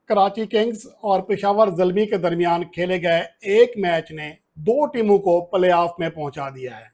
Karachi Kings और पेशावर ज़ल्मी के दरमियान खेले गए एक मैच ने दो टीमों को प्ले ऑफ में पहुंचा दिया है।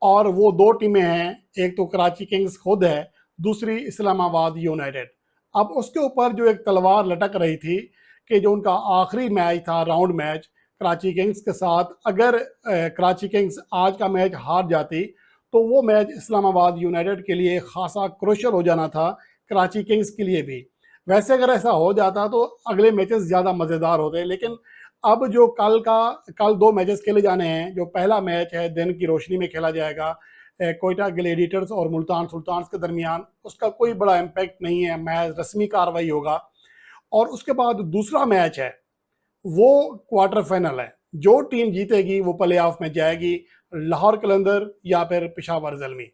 और वो दो टीमें हैं, एक तो कराची किंग्स खुद है, दूसरी इस्लामाबाद यूनाइटेड। अब उसके ऊपर जो एक तलवार लटक रही थी कि जो उनका आखिरी मैच था, राउंड मैच कराची किंग्स के साथ, अगर कराची किंग्स आज का मैच हार जाती तो वो मैच इस्लामाबाद यूनाइटेड के लिए खासा क्रूशियल हो जाना था, कराची किंग्स के लिए भी। वैसे अगर ऐसा हो जाता तो अगले मैचेस ज़्यादा मज़ेदार होते, लेकिन अब जो कल दो मैचेस खेले जाने हैं। जो पहला मैच है दिन की रोशनी में खेला जाएगा कोयटा ग्लेडिएटर्स और मुल्तान सुल्तान्स के दरमियान, उसका कोई बड़ा इम्पैक्ट नहीं है, मैच रस्मी कार्रवाई होगा। और उसके बाद दूसरा मैच है, वो क्वार्टर फाइनल है। जो टीम जीतेगी वो प्ले ऑफ में जाएगी, लाहौर कलंदर या फिर पेशावर ज़ल्मी।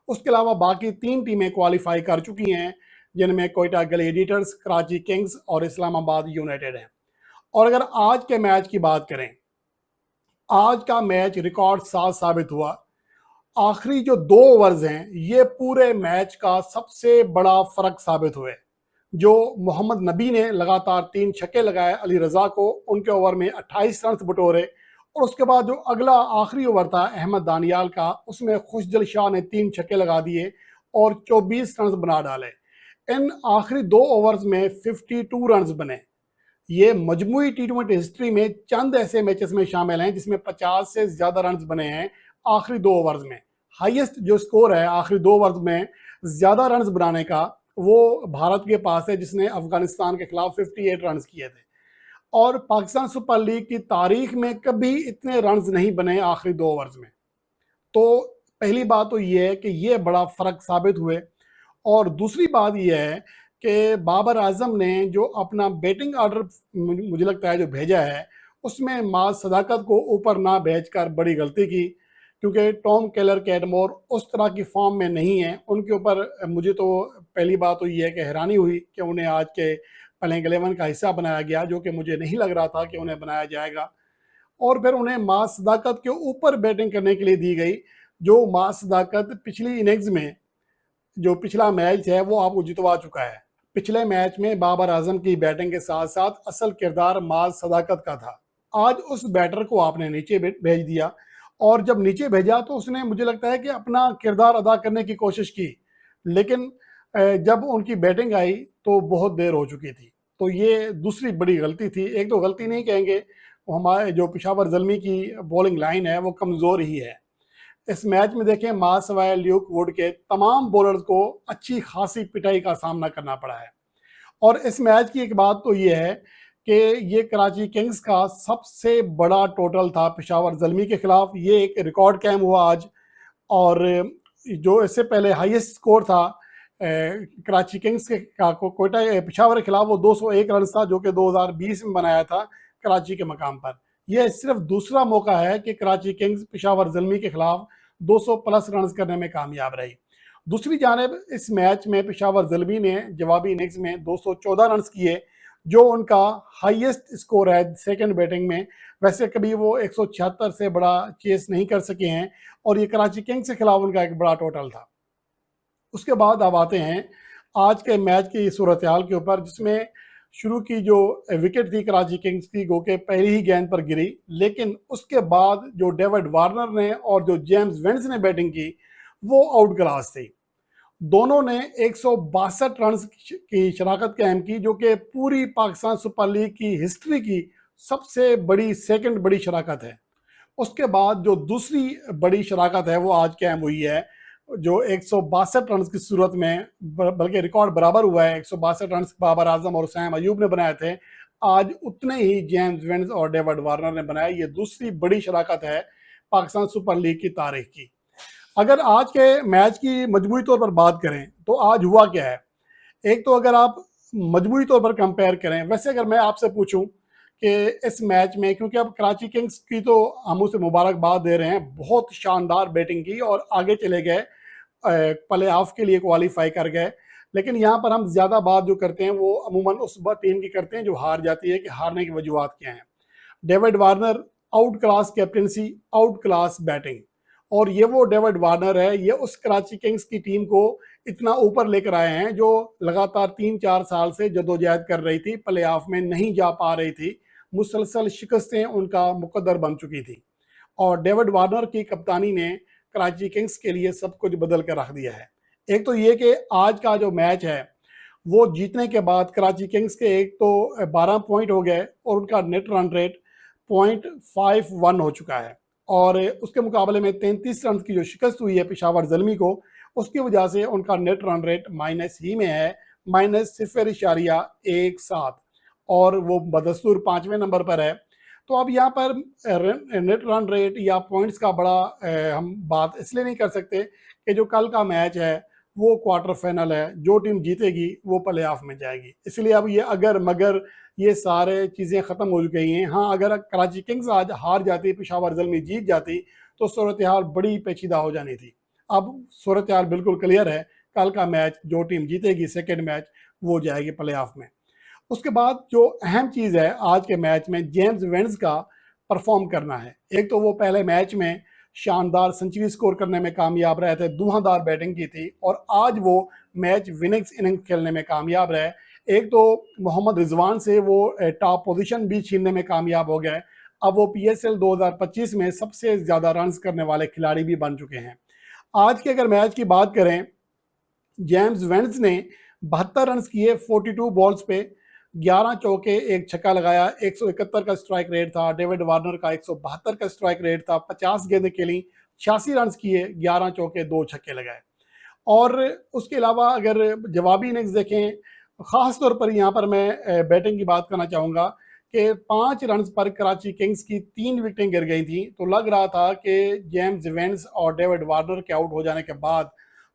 उसके अलावा बाकी तीन टीमें क्वालिफाई कर चुकी हैं, जिनमें कोयटा ग्लेडिएटर्स, कराची किंग्स और इस्लामाबाद यूनाइटेड हैं। और अगर आज के मैच की बात करें, आज का मैच रिकॉर्ड साथ साबित हुआ। आखिरी जो दो ओवर्स हैं ये पूरे मैच का सबसे बड़ा फर्क साबित हुए। जो मोहम्मद नबी ने लगातार 3 छक्के लगाए अली रजा को, उनके ओवर में 28 रन बटोरे। और उसके बाद जो अगला आखिरी ओवर था अहमद दानियाल का, उसमें खुशदिल शाह ने 3 छक्के लगा दिए और 24 रन बना डाले। इन आखिरी दो ओवर्स में 52 रन बने। ये मजमूई टी20 हिस्ट्री में चंद ऐसे मैचेस में शामिल हैं जिसमें 50 से ज्यादा रन बने हैं आखिरी दो ओवर्स में। हाईएस्ट जो स्कोर है आखिरी दो ओवर्स में ज्यादा रन बनाने का, वो भारत के पास है, जिसने अफगानिस्तान के खिलाफ 58 रन किए थे। और पाकिस्तान सुपर लीग की तारीख में कभी इतने रन नहीं बने आखिरी दो ओवर्स में। तो पहली बात तो ये है कि ये बड़ा फर्क साबित हुए। और दूसरी बात यह है कि बाबर आजम ने जो अपना बैटिंग ऑर्डर मुझे लगता है जो भेजा है, उसमें माज सदाकत को ऊपर ना भेजकर बड़ी गलती की, क्योंकि टॉम केलर कैटमोर उस तरह की फॉर्म में नहीं है। उनके ऊपर मुझे तो पहली बात तो ये है कि हैरानी हुई कि उन्हें आज के प्लेइंग 11 का हिस्सा बनाया गया, जो कि मुझे नहीं लग रहा था कि उन्हें बनाया जाएगा। और फिर उन्हें माज सदाकत के ऊपर बैटिंग करने के लिए दी गई। जो माज सदाकत पिछली इनिंग्स में, जो पिछला मैच है वो आपको जितवा चुका है। पिछले मैच में बाबर आजम की बैटिंग के साथ साथ असल किरदार माज सदाकत का था। आज उस बैटर को आपने नीचे भेज दिया, और जब नीचे भेजा तो उसने मुझे लगता है कि अपना किरदार अदा करने की कोशिश की, लेकिन जब उनकी बैटिंग आई तो बहुत देर हो चुकी थी। तो ये दूसरी बड़ी गलती थी। एक तो गलती नहीं कहेंगे, वो हमारे जो पेशावर ज़ल्मी की बॉलिंग लाइन है वो कमज़ोर ही है। इस मैच में देखें, मास सवाए ल्यूक वुड के तमाम बॉलर्स को अच्छी खासी पिटाई का सामना करना पड़ा है। और इस मैच की एक बात तो ये है कि ये कराची किंग्स का सबसे बड़ा टोटल था पेशावर ज़ल्मी के खिलाफ। ये एक रिकॉर्ड कायम हुआ आज। और जो इससे पहले हाईएस्ट स्कोर था कराची किंग्स के कोयटा पेशावर के खिलाफ, वो 201 रन था, जो कि 2020 में बनाया था कराची के मकाम पर। यह सिर्फ दूसरा मौका है कि कराची किंग्स पेशावर ज़ल्मी के खिलाफ 200 प्लस रन करने में कामयाब रही। दूसरी जानिब इस मैच में पेशावर ज़ल्मी ने जवाबी इनिंग्स में 214 रन किए, जो उनका हाईएस्ट स्कोर है सेकंड बैटिंग में। वैसे कभी वो 176 से बड़ा चेस नहीं कर सके हैं, और ये कराची किंग्स के खिलाफ उनका एक बड़ा टोटल था। उसके बाद अब आते हैं आज के मैच की सूरत हाल के ऊपर, जिसमें शुरू की जो विकेट थी कराची किंग्स की, गो के पहली ही गेंद पर गिरी, लेकिन उसके बाद जो डेविड वार्नर ने और जो जेम्स वेंस ने बैटिंग की, वो आउट क्लास थी। दोनों ने 162 रन की शराकत कायम की, जो कि पूरी पाकिस्तान सुपर लीग की हिस्ट्री की सबसे बड़ी सेकंड बड़ी शराकत है। उसके बाद जो दूसरी बड़ी शराकत है वो आज कायम हुई है, जो 162 रन की सूरत में, बल्कि रिकॉर्ड बराबर हुआ है। 162 रन बाबर आजम और हुसैन अयूब ने बनाए थे, आज उतने ही जेम्स वेंस और डेविड वार्नर ने बनाए। ये दूसरी बड़ी शराकत है पाकिस्तान सुपर लीग की तारीख की। अगर आज के मैच की मजमूई तौर पर बात करें तो आज हुआ क्या है, एक तो अगर आप मजमूई तौर पर कंपेयर करें, वैसे अगर मैं आपसे पूछूं कि इस मैच में, क्योंकि अब कराची किंग्स की तो हम उसे मुबारकबाद दे रहे हैं, बहुत शानदार बैटिंग की और आगे चले गए, प्ले ऑफ के लिए क्वालिफाई कर गए। लेकिन यहाँ पर हम ज़्यादा बात जो करते हैं वो अमूमन उस टीम की करते हैं जो हार जाती है, कि हारने की वजूहत क्या हैं। David Warner out class captaincy, out class batting. और ये वो डेविड वार्नर है, ये उस कराची किंग्स की टीम को इतना ऊपर लेकर आए हैं, जो लगातार 3-4 साल से जद्दोजहद कर रही थी, प्लेऑफ में नहीं जा पा रही थी। मुसलसल शिकस्तें उनका मुकद्दर बन चुकी थी और डेविड वार्नर की कप्तानी ने कराची किंग्स के लिए सब कुछ बदल कर रख दिया है। एक तो ये कि आज का जो मैच है वो जीतने के बाद कराची किंग्स के एक तो 12 पॉइंट हो गए और उनका नेट रन रेट 0.51 हो चुका है और उसके मुकाबले में 33 रन की जो शिकस्त हुई है पेशावर ज़ल्मी को, उसकी वजह से उनका नेट रन रेट माइनस ही में है, -0.17 और वो बदस्तूर 5वें नंबर पर है। तो अब यहाँ पर नेट रन रेट या पॉइंट्स का बड़ा हम बात इसलिए नहीं कर सकते कि जो कल का मैच है वो क्वार्टर फाइनल है, जो टीम जीतेगी वो प्ले ऑफ में जाएगी। इसलिए अब ये अगर मगर ये सारे चीज़ें ख़त्म हो गई हैं। हाँ, अगर कराची किंग्स आज हार जाती, पेशावर ज़ल्मी जीत जाती तो सूरत हाल बड़ी पेचीदा हो जानी थी। अब सूरत हाल बिल्कुल क्लियर है, कल का मैच जो टीम जीतेगी सेकेंड मैच वो जाएगी प्ले ऑफ में। उसके बाद जो अहम चीज़ है आज के मैच में जेम्स वेन्स का परफॉर्म करना है। एक तो वो पहले मैच में शानदार सेंचुरी स्कोर करने में कामयाब रहे थे, धुआंधार बैटिंग की थी और आज वो मैच विनिंग्स इनिंग्स खेलने में कामयाब रहे। एक तो मोहम्मद रिजवान से वो टॉप पोजीशन भी छीनने में कामयाब हो गए। अब वो PSL 2025 में सबसे ज़्यादा रन्स करने वाले खिलाड़ी भी बन चुके हैं। आज के अगर मैच की बात करें, जेम्स वेन्स ने 72 रन किए 42 बॉल्स पे, 11 चौके, एक छक्का लगाया, 171 का स्ट्राइक रेट था। डेविड वार्नर का 172 का स्ट्राइक रेट था। 50 गेंदें खेली, 86 रन किए, 11 चौके, 2 छक्के लगाए। और उसके अलावा अगर जवाबी इनिंग्स देखें, ख़ास तौर पर यहाँ पर मैं बैटिंग की बात करना चाहूँगा कि 5 रन पर कराची किंग्स की 3 विकेटें गिर गई थी। तो लग रहा था कि जेम्स वेन्स और डेविड वार्नर के आउट हो जाने के बाद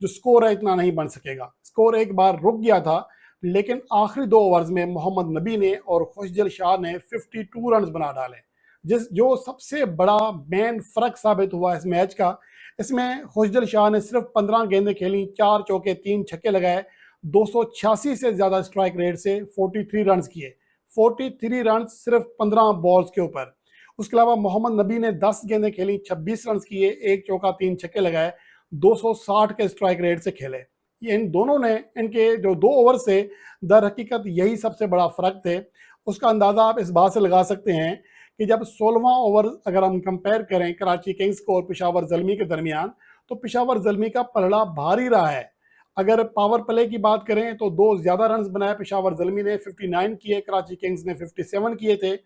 जो स्कोर है इतना नहीं बन सकेगा। स्कोर एक बार रुक गया था, लेकिन आखिरी 2 ओवर्स में मोहम्मद नबी ने और खुशदिल शाह ने 52 रन बना डाले, जो सबसे बड़ा मेन फ़र्क साबित हुआ इस मैच का। इसमें खुशदिल शाह ने सिर्फ 15 गेंदें खेली, 4 चौके, 3 छक्के लगाए, 286 से ज़्यादा स्ट्राइक रेट से 43 रन किए। 43 रन सिर्फ 15 बॉल्स के ऊपर। उसके अलावा मोहम्मद नबी ने 10 गेंदें खेली, 26 रन किए, 1 चौका, 3 छक्के लगाए, 260 के स्ट्राइक रेट से खेले। ये इन दोनों ने, इनके जो 2 ओवर से दर हकीकत यही सबसे बड़ा फ़र्क थे। उसका अंदाज़ा आप इस बात से लगा सकते हैं कि जब 16वां ओवर अगर हम कंपेयर करें कराची किंग्स को और पेशावर ज़ल्मी के दरमियान, तो पेशावर ज़ल्मी का पलड़ा भारी रहा है। अगर पावर प्ले की बात करें तो 2 ज़्यादा रन बनाए पेशावर ज़ल्मी ने 59 किए, कराची किंग्स ने 57 किए थे।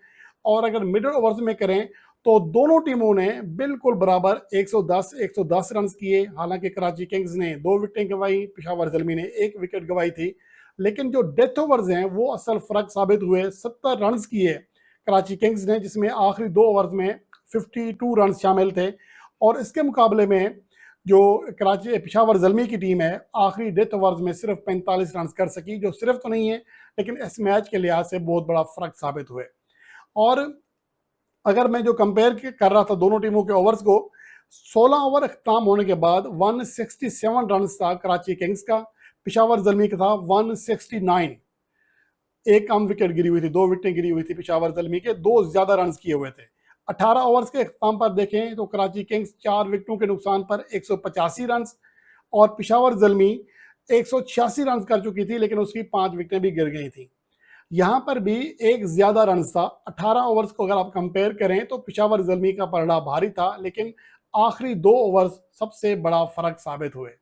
और अगर मिडल ओवर्स में करें तो दोनों टीमों ने बिल्कुल बराबर 110 रन किए। हालांकि कराची किंग्स ने 2 विकेटें गंवाई, पेशावर ज़ल्मी ने 1 विकेट गंवाई थी। लेकिन जो डेथ ओवर्स हैं वो असल फ़र्क साबित हुए। 70 रन किए कराची किंग्स ने, जिसमें आखिरी 2 ओवर्स में 52 रन शामिल थे। और इसके मुकाबले में जो कराची पेशावर ज़ल्मी की टीम है आखिरी डेथ ओवर्स में सिर्फ 45 रन कर सकी, जो सिर्फ तो नहीं है लेकिन इस मैच के लिहाज से बहुत बड़ा फ़र्क साबित हुए। और अगर मैं जो कंपेयर कर रहा था दोनों टीमों के ओवर्स को, 16 ओवर अख्ताम होने के बाद 167 रन था कराची किंग्स का, पेशावर ज़ल्मी का था 169। एक कम विकेट गिरी हुई थी, 2 विकेटें गिरी हुई थी पेशावर ज़ल्मी के, 2 ज़्यादा रन किए हुए थे। 18 ओवर्स के अख्ताम पर देखें तो कराची किंग्स 4 विकेटों के नुकसान पर 185 रन और पेशावर ज़ल्मी 186 रन कर चुकी थी, लेकिन उसकी 5 विकेटें भी गिर गई थी। यहाँ पर भी एक ज़्यादा रन था। 18 ओवर्स को अगर आप कंपेयर करें तो पेशावर ज़ल्मी का पलड़ा भारी था, लेकिन आखिरी 2 ओवर्स सबसे बड़ा फ़र्क साबित हुए।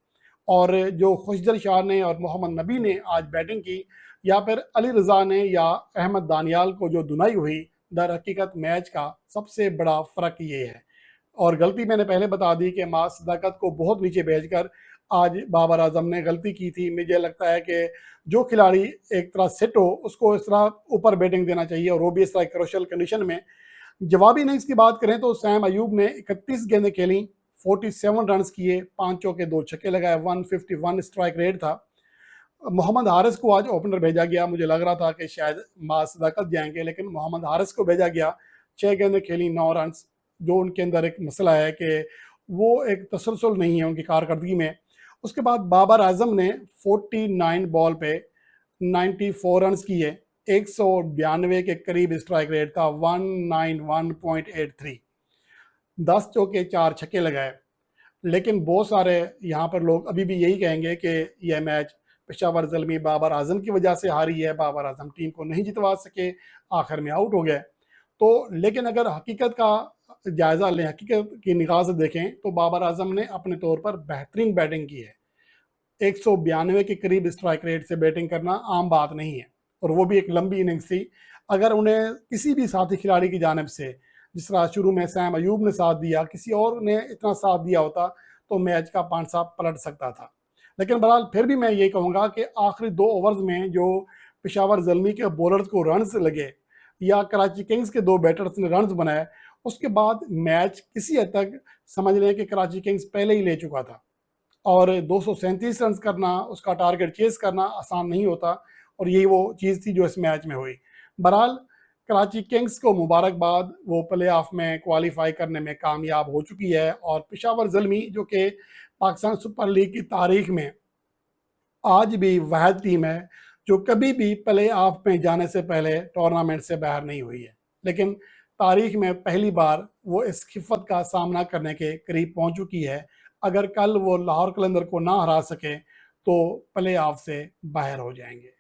और जो खुशदिल शाह ने और मोहम्मद नबी ने आज बैटिंग की, या फिर अली रज़ा ने या अहमद दानियाल को जो धुनाई हुई, दर हकीकत मैच का सबसे बड़ा फ़र्क ये है। और गलती मैंने पहले बता दी कि मास सदाकत को बहुत नीचे भेजकर आज बाबर आजम ने गलती की थी। मुझे लगता है कि जो खिलाड़ी एक तरह सेट हो उसको इस तरह ऊपर बैटिंग देना चाहिए, और वो भी इस तरह क्रूशियल कंडीशन में। जवाबी इनिंग्स की बात करें तो सैम अयूब ने 31 गेंदें खेली, 47 रन किए, 5 चौके, 2 छक्के लगाए, 151 स्ट्राइक रेट था। मोहम्मद हारिस को आज ओपनर भेजा गया। मुझे लग रहा था कि शायद मास सदाकत जाएंगे, लेकिन मोहम्मद हारिस को भेजा गया। 6 गेंदें खेली, 9 रन। जो उनके अंदर एक मसला है कि वो एक तसलसल नहीं है उनकी कारकर्दगी में। उसके बाद बाबर आजम ने 49 बॉल पे 94 रन किए, 192 के करीब स्ट्राइक रेट था, 191.83, 10 चौके, 4 छक्के लगाए। लेकिन बहुत सारे यहाँ पर लोग अभी भी यही कहेंगे कि यह मैच पेशावर ज़ल्मी बाबर आज़म की वजह से हारी है, बाबर आज़म टीम को नहीं जितवा सके, आखिर में आउट हो गए। तो लेकिन अगर हकीकत का जायज़ा लें, हकीकत की निगाह से देखें, तो बाबर आज़म ने अपने तौर पर बेहतरीन बैटिंग की है। 192 के करीब स्ट्राइक रेट से बैटिंग करना आम बात नहीं है, और वो भी एक लंबी इनिंग्स थी। अगर उन्हें किसी भी साथी खिलाड़ी की जानिब से, जिस तरह शुरू में सैम अयूब ने साथ दिया, किसी और ने इतना साथ दिया होता तो मैच का पांसा पलट सकता था। लेकिन बहरहाल फिर भी मैं ये कहूँगा कि आखिरी 2 ओवर्स में जो पेशावर ज़ल्मी के बॉलर्स को रन्स लगे या कराची किंग्स के 2 बैटर्स ने रन्स बनाए, उसके बाद मैच किसी हद तक समझ लें कि कराची किंग्स पहले ही ले चुका था। और 237 रन करना, उसका टारगेट चेज़ करना आसान नहीं होता, और यही वो चीज़ थी जो इस मैच में हुई। बहरहाल कराची किंग्स को मुबारकबाद, वो प्ले-ऑफ में क्वालीफाई करने में कामयाब हो चुकी है, और पेशावर ज़ल्मी जो कि पाकिस्तान सुपर लीग की तारीख में आज भी वाहिद टीम है जो कभी भी प्ले-ऑफ में जाने से पहले टूर्नामेंट से बाहर नहीं हुई है। लेकिन तारीख में पहली बार वो इस खिफ़त का सामना करने के करीब पहुंच चुकी है। अगर कल वो लाहौर कलंदर को ना हरा सके तो प्ले-ऑफ से बाहर हो जाएंगे।